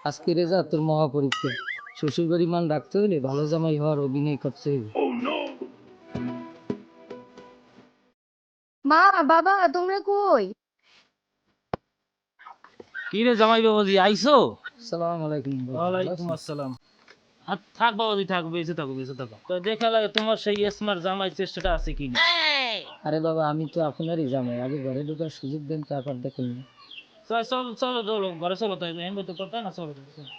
আজকে রেজা তোর মহাপরীক্ষা। শ্বশুর বাড়ি মান রাখতে হলে ভালো জামাই হওয়ার অভিনয় করতে হবে। মা, বাবা, তোমরা কই? কি রে জামাই বাবাজি আইছো? সালাম আলাইকুম। ওয়ালাইকুম আসসালাম। আর থাক বাবাজি থাক, বেঁচে থাকো বেঁচে থাকো। তো দেখা লাগে তোমার সেই স্মার্ট জামাই চেষ্টাটা আছে কি না। আরে বাবা, আমি তো আপনারই জামাই, আগে ঘরে ঢোকার সুযোগ দেন, তারপর দেখুন। চলো চলো চলো চলো ঘরে চলো, তাই এমনি তো কথা না, চলো চলো।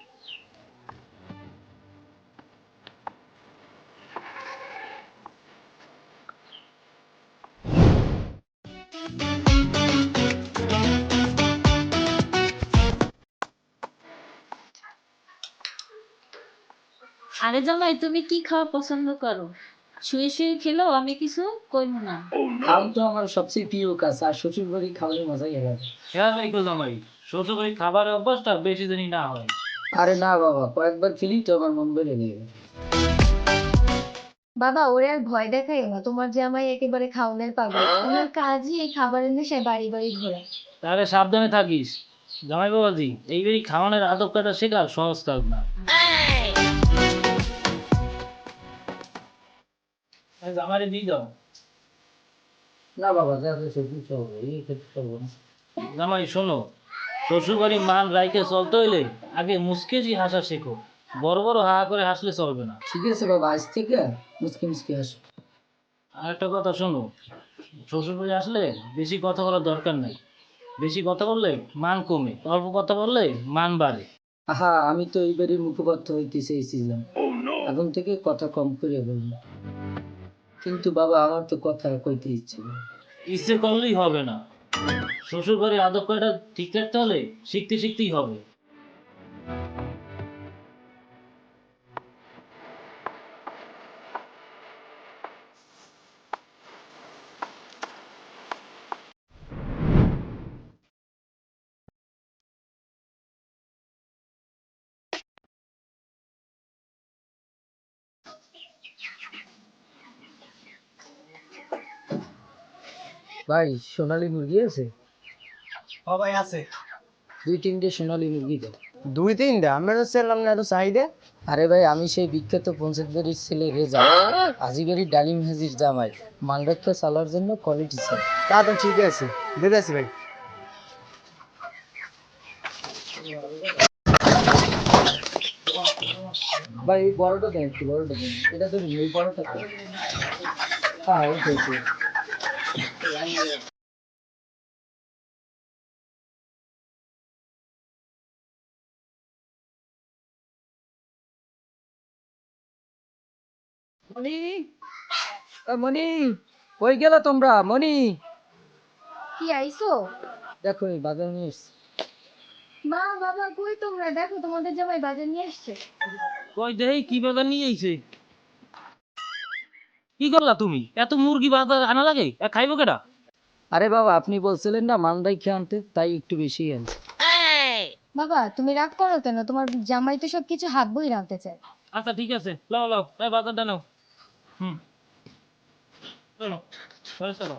আরে জামাই, তুমি কি খাওয়া পছন্দ করো? শুয়ে শুয়ে খেলো, আমি কিছু কইব না। খাওয়া তো আমার সবচেয়ে প্রিয় কাজ, আর শ্বশুর বাড়ি খাওয়ালে মজাই আলাদা। হ্যাঁ ভাই গো জামাই, শ্বশুর বাড়ি খাবারের অভ্যাসটা বেশি দিনই না হয়। আরে না বাবা, কয়েকবার খেলি তো আমার মন বেড়ে নেবে। বাবা, ওরে আর ভয় দেখাই না। তোমার জামাই একেবারে খাওনের পাগল। ওনার কাজই এই খাবারের নেশায় বাড়ি বাড়ি ঘোরা। তাহলে সাবধানে থাকিস জামাই বাবাজি, এইবারই খাওয়ানোর আদব কাটা শেখা সহজ কাজ না। জামাইরে দিয়ে দাও। না বাবা, যা যা সবজি চলবে, এই ক্ষেত্রে চলবো না। জামাই শোনো, শ্বশুর বাড়ি মান রাইকে চলতে হইলে আগে মুসকেজি হাসা শেখো। বড় বড় হা করে হাসলে চলবে না। ঠিক আছে বাবা, আজ থেকে মুসকি মুসকি হাসো। আর একটা কথা শোনো, শ্বশুর বাড়ি আসলে বেশি কথা বলার দরকার নাই। বেশি কথা বললে মান কমে, অল্প কথা বললে মান বাড়ে। আহা, আমি তো এইবারই মুখপাত্র হইতে চেয়েছিলাম। এখন থেকে কথা কম করে বলবো। কিন্তু বাবা, আমার তো কথা কইতে ইচ্ছে না। ইচ্ছে করলেই হবে না। শ্বশুর বাড়ির আদব কায়দা ঠিক রাখতে হলে শিখতে শিখতেই হবে। ভাই, সোনালী মুরগি আছে? ও ভাই আছে। 2-3টে সোনালী মুরগি দাও। 2-3টা আমরা তো ছিলাম না এত চাহিদা। আরে ভাই, আমি সেই বিখ্যাত পঞ্চায়েত বাড়ির ছেলে রেজা, হাজিবাড়ির ডালিম হাজির জামাই। মালরক্ষা চালার জন্য কোয়ালিটি চাই। তা তো ঠিক আছে, দিতেছি ভাই। ভাই, এই বড়টা দেন, একটু বড়টা দেন। এটা তো এই বড়টা দেন। হ্যাঁ, ওইটাই তো। মনি, মনি, কই গেল তোমরা? মনি, কি আইছো? দেখো এই বাজার নিয়ে এসছি। মা, বাবা, কই তোমরা? দেখো, তোমাদের জামাই বাজার নিয়ে আসছে। কই দেই কি বাজার নিয়ে আইছে? কি করলা তুমি? এত মুরগি বাজার আনা লাগে? খাইবো কেডা? আরে বাবা, আপনি বলছিলেন না মালদাই খেয়ে আনতে, তাই একটু বেশি আনছি। বাবা, তুমি রাগ করো কেন? তোমার জামাই তো সবকিছু হাত বই রাখতে চায়। আচ্ছা ঠিক আছে, লাও লাও, এই বাজারটা নাও। হুম, চলো চলো চলো।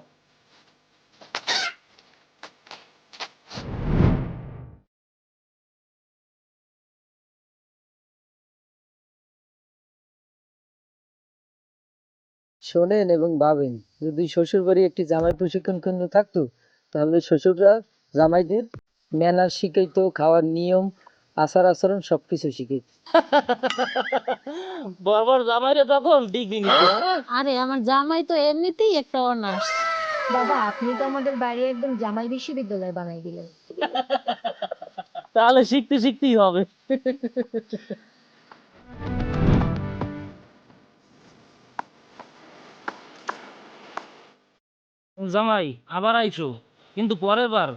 শোনেন এবং ভাবেন, যদি শ্বশুর বাড়ি একটি জামাই প্রশিক্ষণ কেন্দ্র থাকতো, তাহলে শ্বশুররা জামাইদের ম্যানার শিখাইতো, খাওয়ার নিয়ম, আচার আচরণ সবকিছু শিখাইতো। বাবার জামাইরে তখন ডিগ্রি নিতে। আরে আমার জামাই তো এমনিতেই একটা অনার্স। বাবা, আপনি তো আমাদের বাড়ি একদম জামাই বিশ্ববিদ্যালয় বানাই দিলেন। তাহলে শিখতে শিখতেই হবে। জামাই আবার আইছো, কিন্তু পরের বার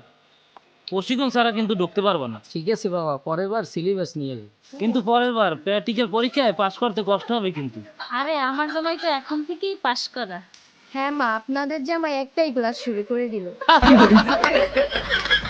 প্রশিক্ষণ ছাড়া কিন্তু ঢুকতে পারবো না। ঠিক আছে বাবা, পরের বার সিলেবাস নিয়ে যাবে। কিন্তু পরের বার প্র্যাকটিক্যাল পরীক্ষায় পাশ করতে কষ্ট হবে কিন্তু। আরে আমার জামাই তো এখন থেকেই পাশ করা। হ্যাঁ মা, আপনাদের জামাই একটাই ক্লাস শুরু করে দিল।